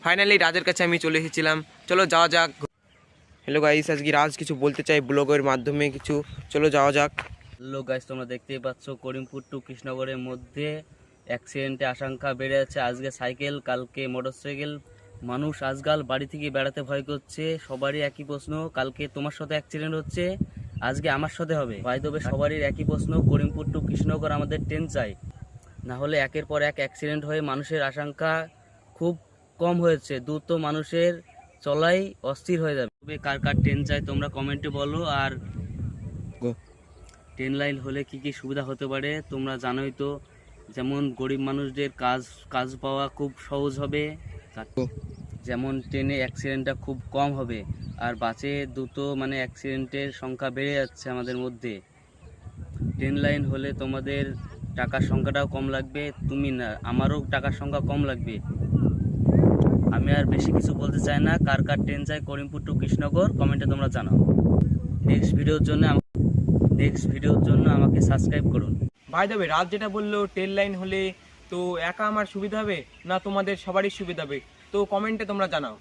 Finally রাজের কাছে আমি চলে এসেছিলাম, চলো যাওয়া যাক। হ্যালো গাইস, আজকে রাজ কিছু বলতে চাই ব্লগের মাধ্যমে কিছু, চলো যাওয়া যাক। হ্যালো গাইস, তোমরা দেখতেই পাচ্ছ করিমপুর টু কৃষ্ণনগরের মধ্যে অ্যাক্সিডেন্টের আশঙ্কা বেড়ে যাচ্ছে। আজকে সাইকেল, কালকে মোটরসাইকেল। মানুষ আজকাল বাড়ি থেকে বেড়াতে ভয় করছে। সবারই একই প্রশ্ন, কালকে তোমার সাথে অ্যাক্সিডেন্ট হচ্ছে, আজকে আমার সাথে হবে। বাই দ্য ওয়ে সবারই একই প্রশ্ন, করিমপুর টু কৃষ্ণনগর আমাদের ট্রেন চাই, না হলে একের পর এক অ্যাক্সিডেন্ট হয়ে মানুষের আশঙ্কা খুব কম হয়েছে। দ্রুত মানুষের চলাই অস্থির হয়ে যাবে। তবে কার কার ট্রেন চাই তোমরা কমেন্টে বলো। আর ট্রেন লাইন হলে কি কি সুবিধা হতে পারে তোমরা জানোই তো, যেমন গরিব মানুষদের কাজ পাওয়া খুব সহজ হবে, যেমন ট্রেনে অ্যাক্সিডেন্টটা খুব কম হবে। আর বাসে দ্রুত অ্যাক্সিডেন্টের সংখ্যা বেড়ে যাচ্ছে আমাদের মধ্যে। ট্রেন লাইন হলে তোমাদের টাকার সংখ্যাটাও কম লাগবে, তুমি না আমারও টাকার সংখ্যা কম লাগবে। আমি আর বেশি কিছু বলতে চাই না। কার কার ট্রেন চাই করিমপুর টু কৃষ্ণনগর কমেন্টে তোমরা জানাও। নেক্সট ভিডিওর জন্য আমাকে সাবস্ক্রাইব করুন। ভাই দেবে রাজ যেটা বললো ট্রেন লাইন হলে তো একা আমার সুবিধা হবে না তোমাদের সবারই সুবিধা হবে, তো কমেন্টে তোমরা জানাও।